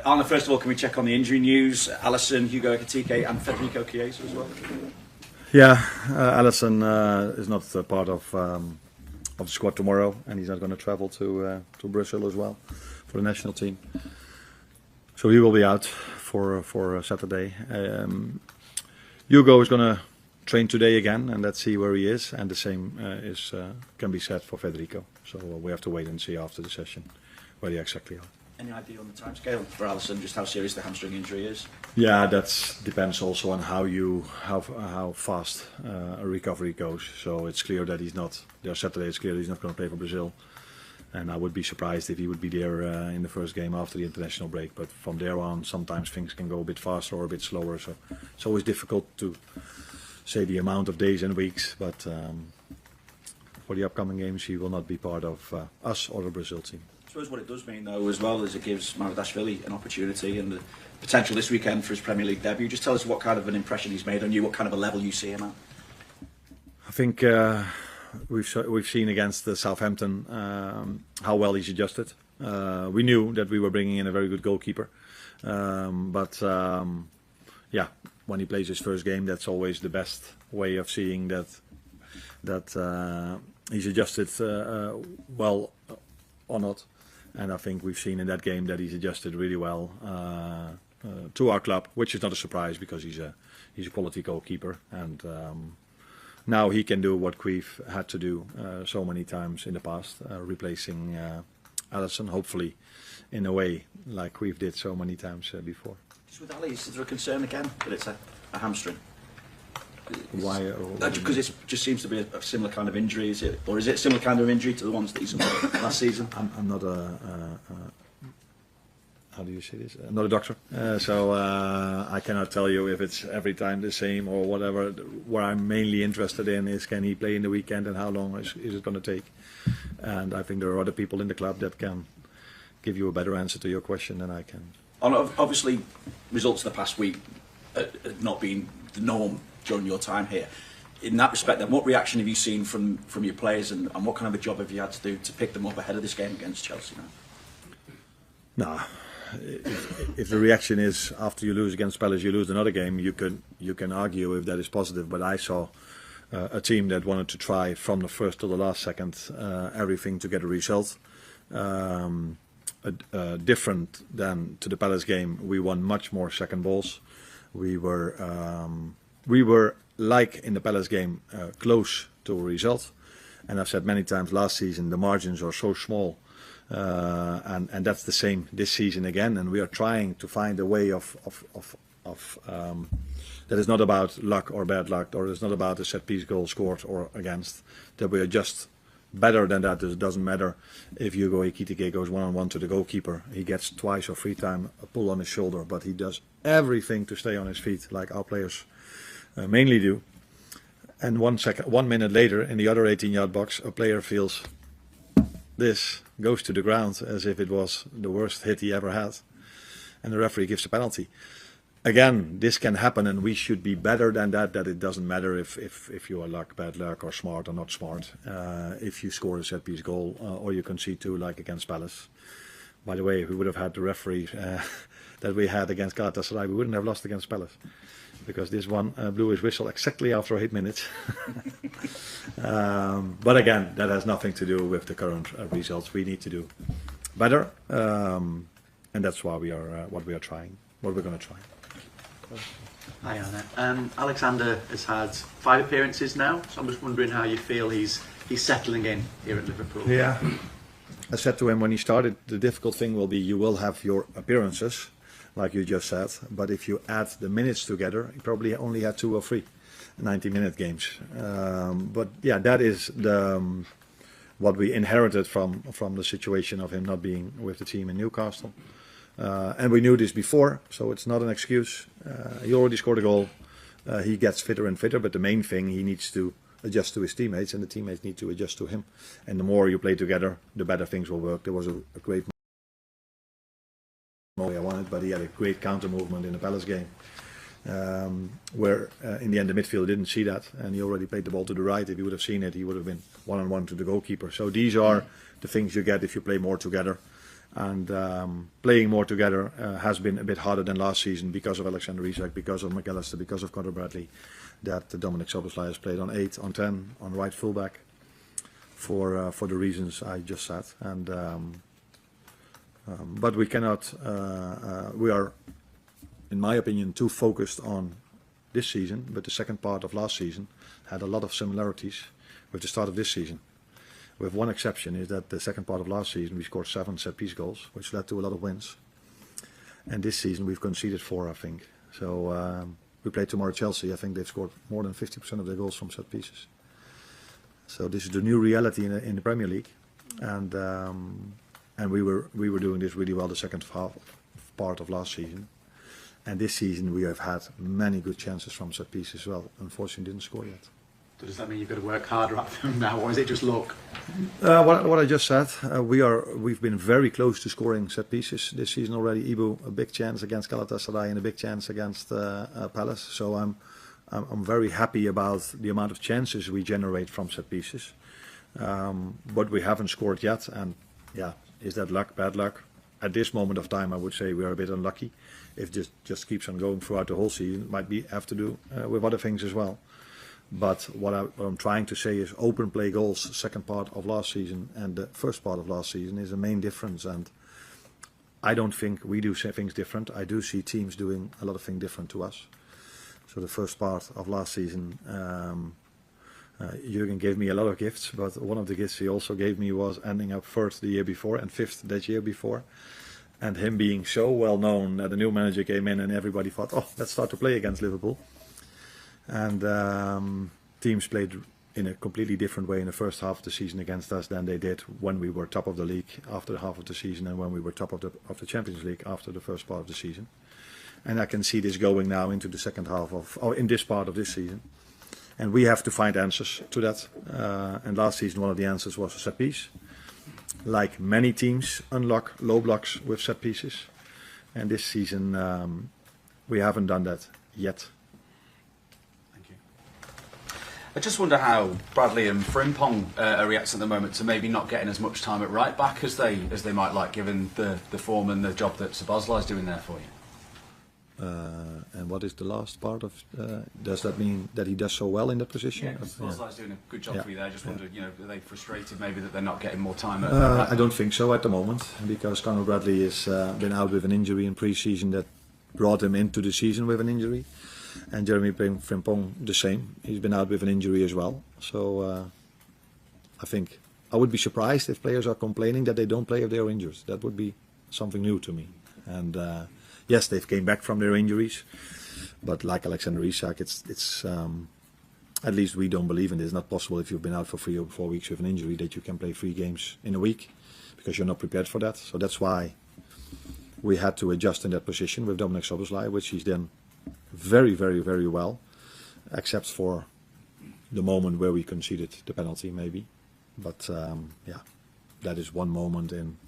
Arne, first of all, can we check on the injury news? Alisson, Hugo Ekitike and Federico Chiesa as well? Yeah, Alisson is not part of the squad tomorrow, and he's not going to travel to Brussels as well for the national team. So he will be out for Saturday. Hugo is going to train today again, and let's see where he is. And the same can be said for Federico. So we have to wait and see after the session where they exactly are. Any idea on the timescale for Alisson, just how serious the hamstring injury is? Yeah, that depends also on how fast a recovery goes. So it's clear that he's not. Saturday it's clear that he's not going to play for Brazil, and I would be surprised if he would be there in the first game after the international break. But from there on, sometimes things can go a bit faster or a bit slower. So it's always difficult to say the amount of days and weeks. But for the upcoming games, he will not be part of us or the Brazil team. I suppose what it does mean, though, as well, is it gives Maradashvili an opportunity and the potential this weekend for his Premier League debut. Just tell us what kind of an impression he's made on you, what kind of a level you see him at. I think we've seen against the Southampton how well he's adjusted. We knew that we were bringing in a very good goalkeeper, but when he plays his first game, that's always the best way of seeing that he's adjusted well or not. And I think we've seen in that game that he's adjusted really well to our club, which is not a surprise because he's a quality goalkeeper, and now he can do what Cruyff had to do so many times in the past, replacing Alisson, hopefully in a way like Cruyff did so many times before. Just with Ali, is there a concern again that it's a hamstring? Why? Because it just seems to be a similar kind of injury, is it? Or is it a similar kind of injury to the ones that he suffered last season? I'm not how do you say this? I'm not a doctor, so I cannot tell you if it's every time the same or whatever. What I'm mainly interested in is, can he play in the weekend and how long is it going to take? And I think there are other people in the club that can give you a better answer to your question than I can. Obviously, results of the past week not being the norm during your time here. In that respect, then, what reaction have you seen from your players, and what kind of a job have you had to do to pick them up ahead of this game against Chelsea now? Nah, if the reaction is after you lose against Palace, you lose another game, you can argue if that is positive. But I saw a team that wanted to try from the first to the last second everything to get a result. Different than to the Palace game, we won much more second balls. We were like in the Palace game close to a result, and I've said many times last season the margins are so small, and that's the same this season again. And we are trying to find a way of that is not about luck or bad luck, or it's not about a set piece goal scored or against. That we are just better than that. It doesn't matter if Hugo Ekitike goes one-on-one to the goalkeeper. He gets twice or three times a pull on his shoulder, but he does everything to stay on his feet, like our players mainly do. And 1 minute later, in the other 18-yard box, a player feels this, goes to the ground as if it was the worst hit he ever had, and the referee gives a penalty. Again, this can happen, and we should be better than that. That it doesn't matter if you are luck, bad luck, or smart or not smart. If you score a set piece goal or you concede two, like against Palace. By the way, if we would have had the referee that we had against Galatasaray, we wouldn't have lost against Palace, because this one blew his whistle exactly after 8 minutes. But again, that has nothing to do with the current results. We need to do better, and that's why we are what we're going to try. Hi Arne. Alexander has had 5 appearances now, so I'm just wondering how you feel he's settling in here at Liverpool. Yeah, I said to him when he started, the difficult thing will be you will have your appearances, like you just said, but if you add the minutes together, he probably only had 2 or 3 90-minute games. But yeah, that is what we inherited from the situation of him not being with the team in Newcastle. And we knew this before, so it's not an excuse. He already scored a goal. He gets fitter and fitter, but the main thing, he needs to adjust to his teammates, and the teammates need to adjust to him. And the more you play together, the better things will work. There was a great moment I wanted, but he had a great counter movement in the Palace game, where in the end the midfielder didn't see that, and he already played the ball to the right. If he would have seen it, he would have been one-on-one to the goalkeeper. So these are the things you get if you play more together. And playing more together has been a bit harder than last season because of Alexander Isak, because of McAllister, because of Conor Bradley. That Dominic Szoboszlai has played on 8, on 10, on right fullback for the reasons I just said. And but we cannot. We are, in my opinion, too focused on this season. But the second part of last season had a lot of similarities with the start of this season. With one exception, is that the second part of last season we scored 7 set-piece goals, which led to a lot of wins. And this season we've conceded 4, I think. So we play tomorrow Chelsea. I think they've scored more than 50% of their goals from set pieces. So this is the new reality in the Premier League, and we were doing this really well the second part of last season. And this season we have had many good chances from set pieces as well. Unfortunately, didn't score yet. So does that mean you've got to work harder at them now, or is it just luck? What I just said, we've been very close to scoring set pieces this season already. Ibu, a big chance against Galatasaray and a big chance against Palace. So I'm very happy about the amount of chances we generate from set pieces, but we haven't scored yet. And yeah, is that luck, bad luck? At this moment of time, I would say we are a bit unlucky. If this just keeps on going throughout the whole season, it might have to do with other things as well. But what I'm trying to say is open play goals, second part of last season and the first part of last season is the main difference. And I don't think we do things different. I do see teams doing a lot of things different to us. So the first part of last season, Jürgen gave me a lot of gifts, but one of the gifts he also gave me was ending up 3rd the year before and 5th that year before. And him being so well known that the new manager came in and everybody thought, oh, let's start to play against Liverpool. And teams played in a completely different way in the first half of the season against us than they did when we were top of the league after the half of the season and when we were top of the Champions League after the first part of the season. And I can see this going now into the second half in this part of this season. And we have to find answers to that. And last season one of the answers was a set piece. Like many teams unlock low blocks with set pieces. And this season we haven't done that yet. I just wonder how Bradley and Frimpong are reacting at the moment to maybe not getting as much time at right back as they might like, given the form and the job that Szoboszlai is doing there for you. And what is the last part of? Does that mean that he does so well in that position? Yeah, Szoboszlai is doing a good job for you there. I just wondered, are they frustrated maybe that they're not getting more time at right back? I don't think so at the moment, because Conor Bradley has been out with an injury in pre-season that brought him into the season with an injury. And Jeremy Frimpong the same. He's been out with an injury as well. So I think I would be surprised if players are complaining that they don't play if they are injured. That would be something new to me. And yes, they've came back from their injuries, but like Alexander Isak, it's at least we don't believe in it. It's not possible if you've been out for 3 or 4 weeks with an injury that you can play 3 games in a week, because you're not prepared for that. So that's why we had to adjust in that position with Dominic Szoboszlai, which he's done very, very, very well, except for the moment where we conceded the penalty, maybe. But yeah, that is one moment in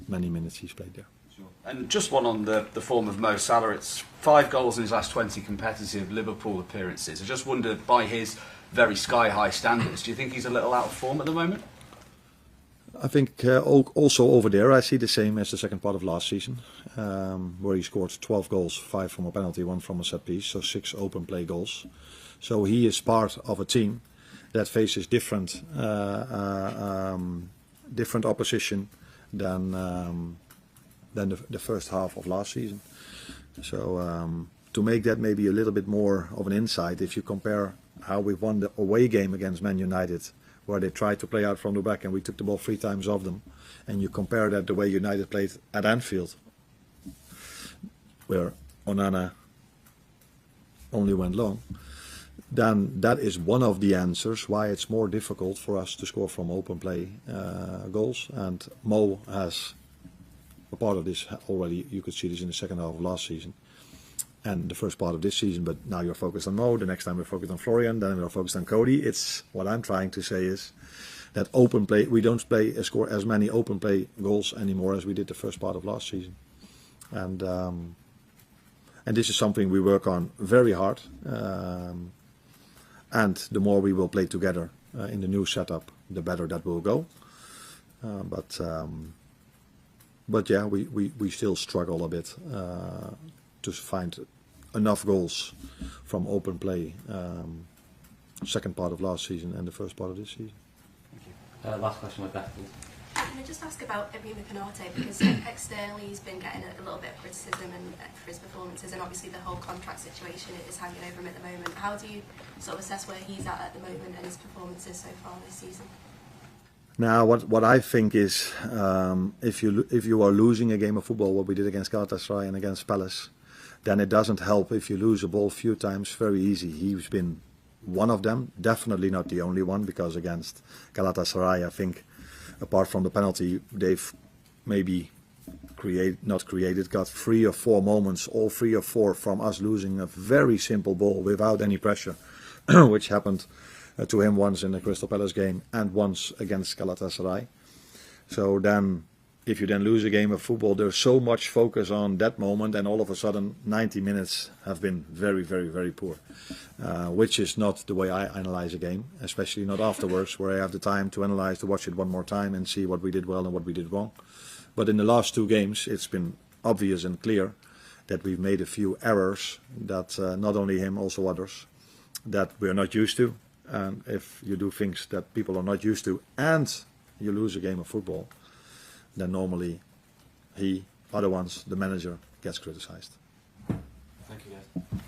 many minutes he's played there. Sure. And just one on the form of Mo Salah. It's 5 goals in his last 20 competitive Liverpool appearances. I just wondered, by his very sky-high standards, do you think he's a little out of form at the moment? I think also over there I see the same as the second part of last season, where he scored 12 goals, 5 from a penalty, 1 from a set piece, so 6 open play goals. So he is part of a team that faces different opposition than the first half of last season. So to make that maybe a little bit more of an insight, if you compare how we won the away game against Man United, where they tried to play out from the back and we took the ball 3 times off them, and you compare that the way United played at Anfield, where Onana only went long, then that is one of the answers why it's more difficult for us to score from open play goals. And Mo has a part of this already. You could see this in the second half of last season and the first part of this season, but now you're focused on Mo, the next time we're focused on Florian, then we're focused on Cody. It's what I'm trying to say is that open play, we don't score as many open play goals anymore as we did the first part of last season. And this is something we work on very hard, and the more we will play together in the new setup, the better that will go. But But yeah, we still struggle a bit to find enough goals from open play. Second part of last season and the first part of this season. Last question with Beth, please. Can I just ask about Ibrahima Konate, because externally he's been getting a little bit of criticism and for his performances, and obviously the whole contract situation is hanging over him at the moment. How do you sort of assess where he's at the moment and his performances so far this season? Now, what I think is, if you are losing a game of football, what we did against Galatasaray and against Palace, then it doesn't help if you lose a ball a few times. Very easy. He's been one of them, definitely not the only one, because against Galatasaray, I think, apart from the penalty, they've maybe got 3 or 4 moments, all 3 or 4 from us losing a very simple ball without any pressure, which happened to him once in the Crystal Palace game and once against Galatasaray. So then, if you then lose a game of football, there's so much focus on that moment, and all of a sudden 90 minutes have been very, very, very poor, which is not the way I analyze a game, especially not afterwards, where I have the time to analyze, to watch it one more time and see what we did well and what we did wrong. But in the last 2 games, it's been obvious and clear that we've made a few errors that not only him, also others, that we're not used to. And if you do things that people are not used to and you lose a game of football, then normally he, other ones, the manager, gets criticized. Thank you, guys.